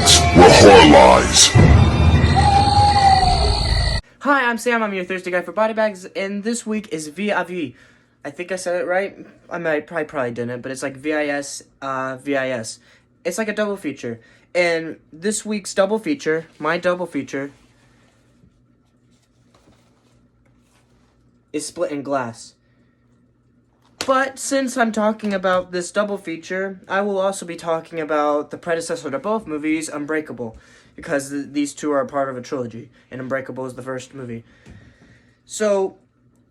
BodyBags, where horror lies. Hi, I'm Sam. I'm your Thursday guy for BodyBags, and this week is vis-à-vis. I think I said it right. I probably didn't, but it's like VIS, VIS. It's like a double feature. And this week's double feature, my double feature, is Split in Glass. But since I'm talking about this double feature, I will also be talking about the predecessor to both movies, Unbreakable, because these two are a part of a trilogy, and Unbreakable is the first movie. So,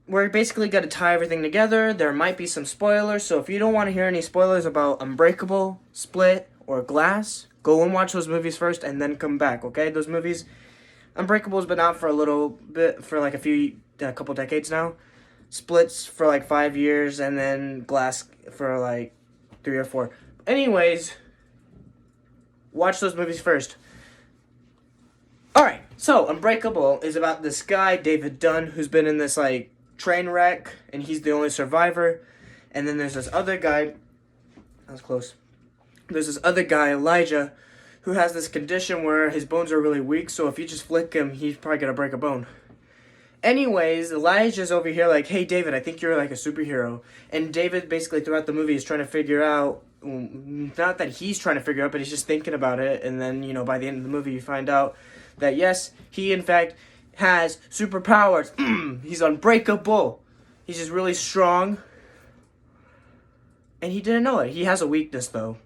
we're basically going to tie everything together. There might be some spoilers, so if you don't want to hear any spoilers about Unbreakable, Split, or Glass, go and watch those movies first, and then come back, okay? Those movies, Unbreakable's been out for a little bit, for like a couple decades now. Splits for like 5 years, and then Glass for like 3 or 4. Anyways, watch those movies first. Alright, so Unbreakable is about this guy, David Dunn, who's been in this like train wreck, and he's the only survivor. And then there's this other guy, that was close. There's this other guy, Elijah, who has this condition where his bones are really weak, so if you just flick him, he's probably gonna break a bone. Anyways, Elijah's over here like, hey, David, I think you're like a superhero. And David basically throughout the movie is trying to figure out, not that he's trying to figure out, but he's just thinking about it. And then, you know, by the end of the movie, you find out that, yes, he in fact has superpowers. He's unbreakable. He's just really strong. And he didn't know it. He has a weakness, though.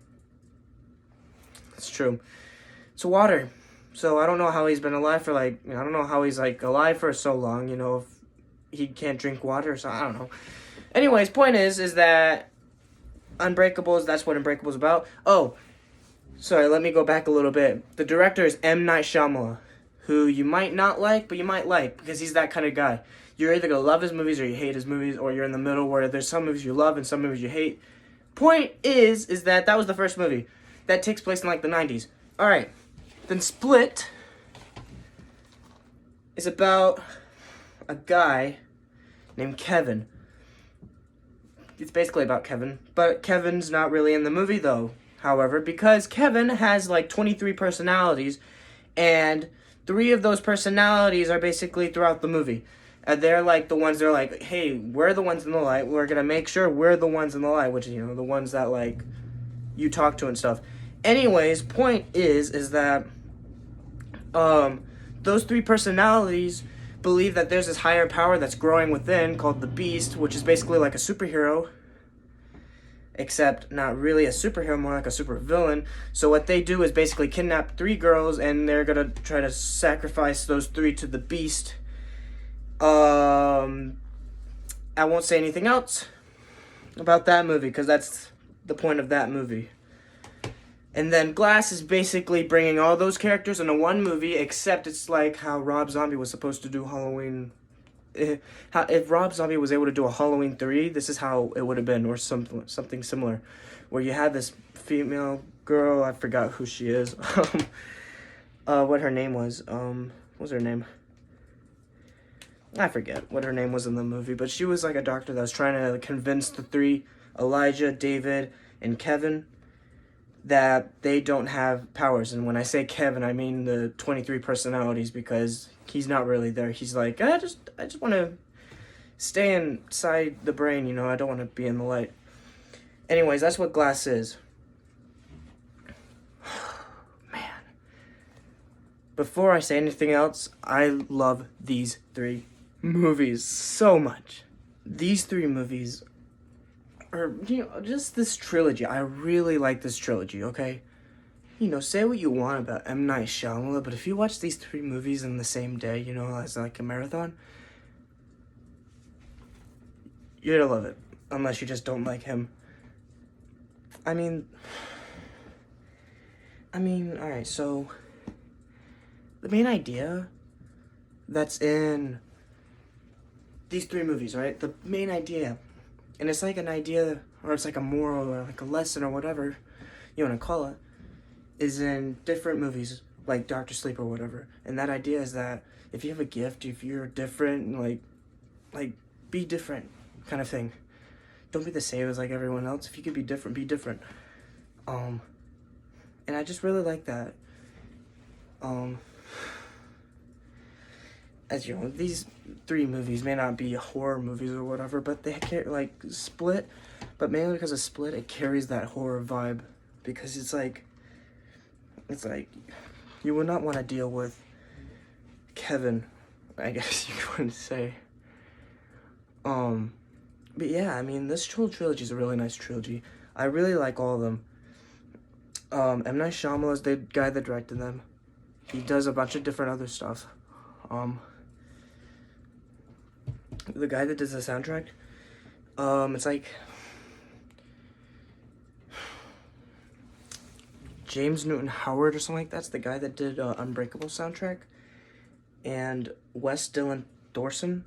It's true. It's water. So I don't know how he's been alive for I don't know how he's like alive for so long, you know, if he can't drink water, so I don't know. Anyways, point is that Unbreakable, that's what Unbreakable is about. Oh, sorry, let me go back a little bit. The director is M. Night Shyamalan, who you might not like, but you might like, because he's that kind of guy. You're either going to love his movies or you hate his movies, or you're in the middle where there's some movies you love and some movies you hate. Point is that was the first movie. That takes place in like the 90s. Alright. Then Split is about a guy named Kevin. It's basically about Kevin, but Kevin's not really in the movie though, however, because Kevin has like 23 personalities, and 3 of those personalities are basically throughout the movie. They're like the ones that are like, hey, we're the ones in the light, we're gonna make sure we're the ones in the light, which is, you know, the ones that like you talk to and stuff. Anyways, point is that those 3 personalities believe that there's this higher power that's growing within called the Beast, which is basically like a superhero, except not really a superhero, more like a supervillain. So what they do is basically kidnap 3 girls, and they're gonna try to sacrifice those 3 to the Beast. I won't say anything else about that movie, because that's the point of that movie. And then Glass is basically bringing all those characters into one movie, except it's like how Rob Zombie was supposed to do Halloween. If Rob Zombie was able to do a Halloween 3, this is how it would have been, or something similar. Where you had this female girl, I forgot who she is, what her name was. What was her name? I forget what her name was in the movie, but she was like a doctor that was trying to convince the 3, Elijah, David, and Kevin, that they don't have powers. And when I say Kevin, I mean the 23 personalities, because he's not really there. He's like, I just want to stay inside the brain, you know, I don't want to be in the light. Anyways, that's what Glass is. Man. Before I say anything else, I love these 3 movies so much. These 3 movies, or, you know, just this trilogy. I really like this trilogy, okay? You know, say what you want about M. Night Shyamalan, but if you watch these 3 movies in the same day, you know, as like a marathon, you're gonna love it. Unless you just don't like him. I mean, alright, so the main idea that's in these 3 movies, right? The main idea, and it's like an idea, or it's like a moral, or like a lesson, or whatever you want to call it, is in different movies, like Dr. Sleep or whatever. And that idea is that if you have a gift, if you're different, like be different, kind of thing. Don't be the same as like everyone else. If you could be different, be different. And I just really like that. As you know, these 3 movies may not be horror movies or whatever, but they like Split, but mainly because of Split, it carries that horror vibe, because it's like you would not want to deal with Kevin, I guess you could say. But yeah, I mean, this trilogy is a really nice trilogy. I really like all of them. M. Night Shyamalan is the guy that directed them. He does a bunch of different other stuff. The guy that does the soundtrack, it's like James Newton Howard or something like that. That's the guy that did Unbreakable soundtrack. And Wes Dylan Thorson,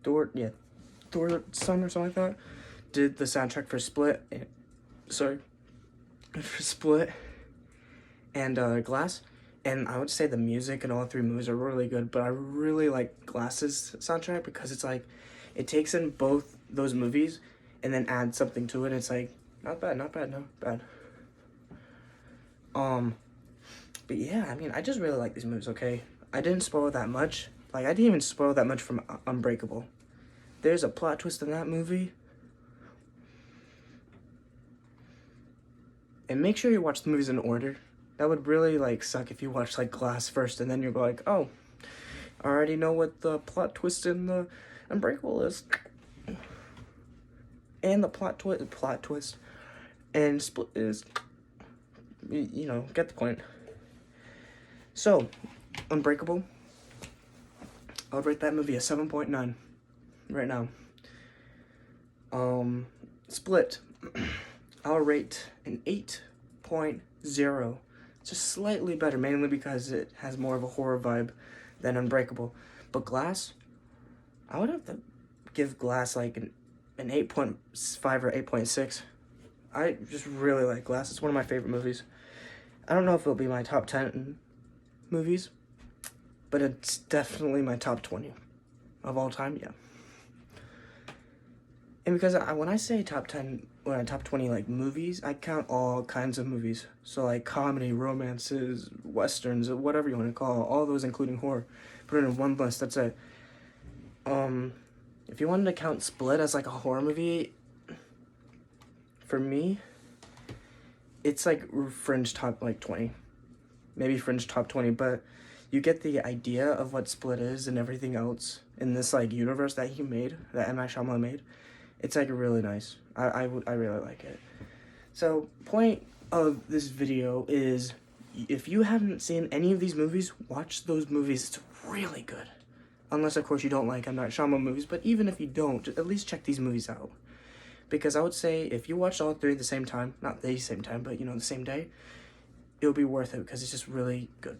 Thorson or something like that, did the soundtrack for Split. For Split and Glass. And I would say the music in all 3 movies are really good, but I really like Glass's soundtrack because it's like, it takes in both those movies and then adds something to it. It's like, not bad. But yeah, I mean, I just really like these movies, okay? I didn't spoil that much. Like, I didn't even spoil that much from Unbreakable. There's a plot twist in that movie. And make sure you watch the movies in order. That would really, like, suck if you watch, like, Glass first and then you're like, oh, I already know what the plot twist in the Unbreakable is. And the plot twist and Split is, you know, get the point. So, Unbreakable, I would rate that movie a 7.9 right now. Split, I'll rate an 8.0. Just slightly better, mainly because it has more of a horror vibe than Unbreakable. But Glass, I would have to give Glass like an 8.5 or 8.6. I just really like Glass. It's one of my favorite movies. I don't know if it'll be my top 10 movies, but it's definitely my top 20 of all time, yeah. And because when I say top 10, or top 20, like, movies, I count all kinds of movies. So, like, comedy, romances, westerns, whatever you want to call it, all those including horror. Put it in one list, that's it. If you wanted to count Split as, like, a horror movie, for me, it's, like, fringe top, like, 20. Maybe fringe top 20, but you get the idea of what Split is and everything else in this, like, universe that he made, that M. Night Shyamalan made. It's, like, really nice. I really like it. So, point of this video is, if you haven't seen any of these movies, watch those movies. It's really good. Unless, of course, you don't like M. Night Shyamalan movies, but even if you don't, at least check these movies out. Because I would say, if you watch all 3 at the same time, not the same time, but, you know, the same day, it'll be worth it, because it's just really good.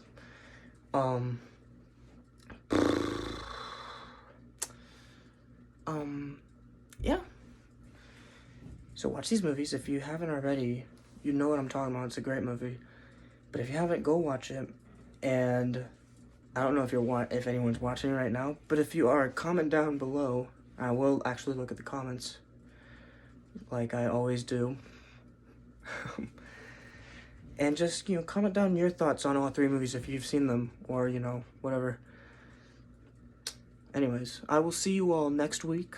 Yeah. So watch these movies. If you haven't already, you know what I'm talking about. It's a great movie. But if you haven't, go watch it. And I don't know if anyone's watching right now, but if you are, comment down below. I will actually look at the comments, like I always do. And just, you know, comment down your thoughts on all 3 movies if you've seen them, or, you know, whatever. Anyways, I will see you all next week.